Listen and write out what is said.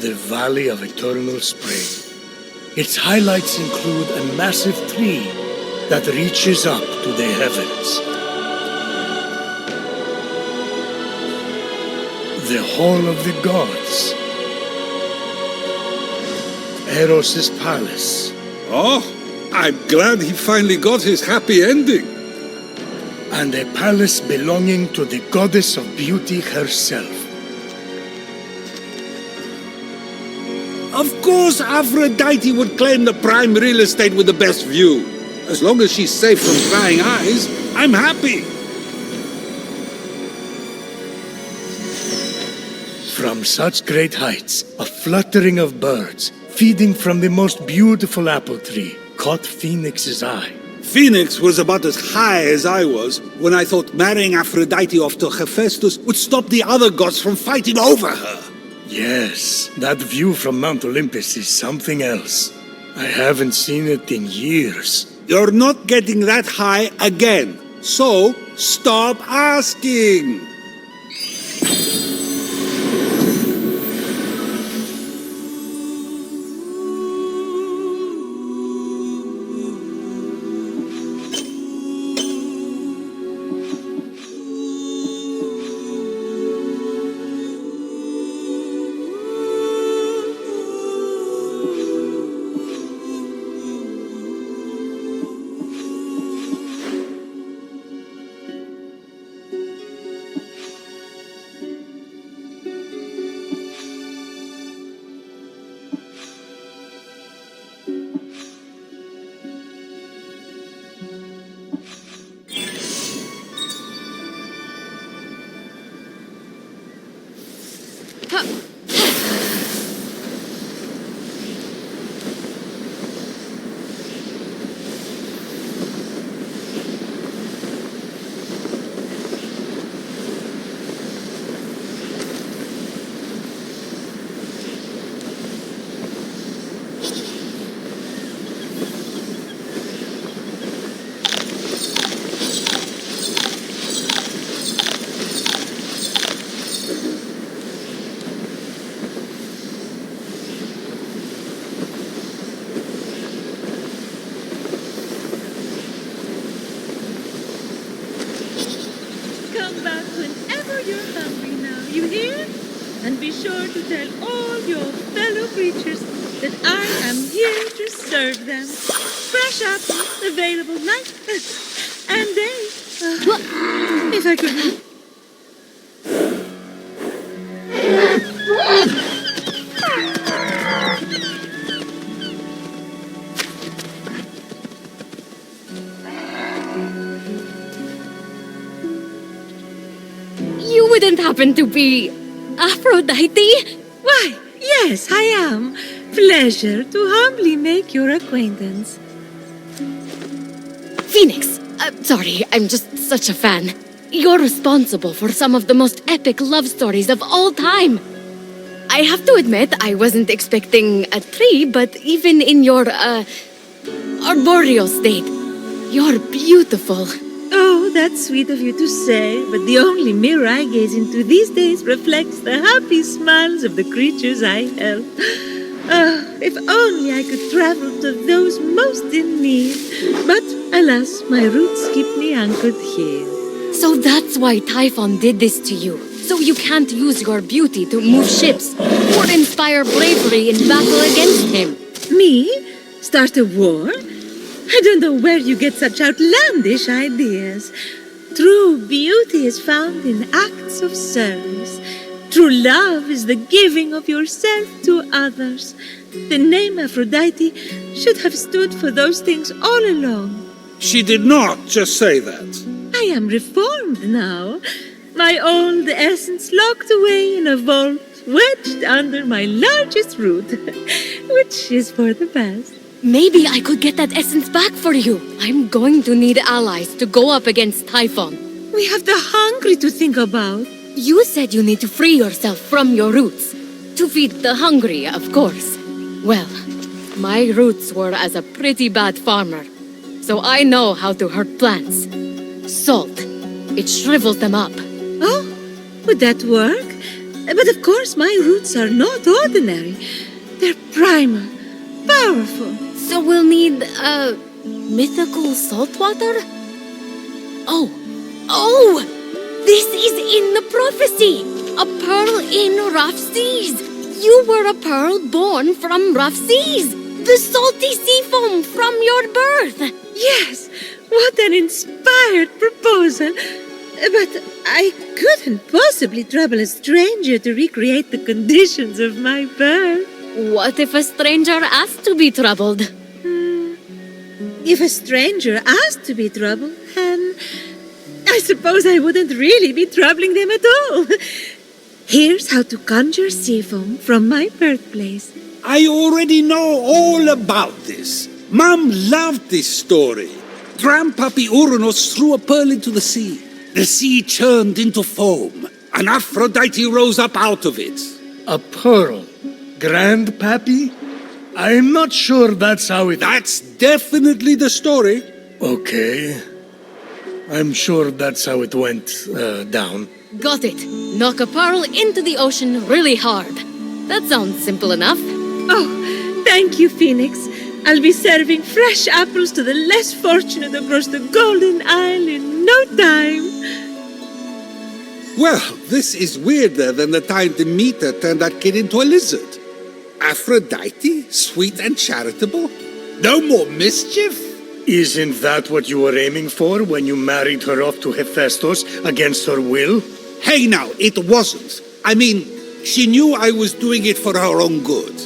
the Valley of Eternal Spring. Its highlights include a massive tree that reaches up to the heavens. The Hall of the Gods. Eros' palace. Oh, I'm glad he finally got his happy ending. And a palace belonging to the goddess of beauty herself. Of course, Aphrodite would claim the prime real estate with the best view. As long as she's safe from prying eyes, I'm happy. From such great heights, a fluttering of birds, feeding from the most beautiful apple tree, caught Phoenix's eye. Phoenix was about as high as I was when I thought marrying Aphrodite off to Hephaestus would stop the other gods from fighting over her. Yes, that view from Mount Olympus is something else. I haven't seen it in years. You're not getting that high again, so stop asking. Come back whenever you're hungry now, you hear? And be sure to tell all your fellow creatures that I am here to serve them. Fresh apples available night and day. If I could... You wouldn't happen to be Aphrodite? Why, yes, I am. Pleasure to humbly make your acquaintance. Phoenix, sorry, I'm just such a fan. You're responsible for some of the most epic love stories of all time. I have to admit, I wasn't expecting a tree, but even in your, arboreal state, you're beautiful. Oh, that's sweet of you to say, but the only mirror I gaze into these days reflects the happy smiles of the creatures I help. If only I could travel to those most in need. But, alas, my roots keep me anchored here. So that's why Typhon did this to you. So you can't use your beauty to move ships or inspire bravery in battle against him. Me? Start a war? I don't know where you get such outlandish ideas. True beauty is found in acts of service. True love is the giving of yourself to others. The name Aphrodite should have stood for those things all along. She did not just say that. I am reformed now. My old essence locked away in a vault, wedged under my largest root, which is for the best. Maybe I could get that essence back for you. I'm going to need allies to go up against Typhon. We have the hungry to think about. You said you need to free yourself from your roots. To feed the hungry, of course. Well, my roots were as a pretty bad farmer, so I know how to hurt plants. Salt. It shrivels them up. Oh, would that work? But of course, my roots are not ordinary. They're primal, powerful. So we'll need, mythical saltwater? Oh! This is in the prophecy! A pearl in rough seas! You were a pearl born from rough seas! The salty sea foam from your birth! Yes, what an inspired proposal. But I couldn't possibly trouble a stranger to recreate the conditions of my birth. What if a stranger asked to be troubled? If a stranger asked to be troubled, then I suppose I wouldn't really be troubling them at all. Here's how to conjure sea foam from my birthplace. I already know all about this. Mom loved this story. Grandpappy Uranus threw a pearl into the sea. The sea churned into foam, and Aphrodite rose up out of it. A pearl? Grandpappy? I'm not sure that's how it... That's definitely the story. Okay. I'm sure that's how it went down. Got it. Knock a pearl into the ocean really hard. That sounds simple enough. Oh, thank you, Phoenix. I'll be serving fresh apples to the less fortunate across the Golden Isle in no time. Well, this is weirder than the time Demeter turned that kid into a lizard. Aphrodite, sweet and charitable? No more mischief? Isn't that what you were aiming for when you married her off to Hephaestus against her will? Hey now, it wasn't. I mean, she knew I was doing it for her own good.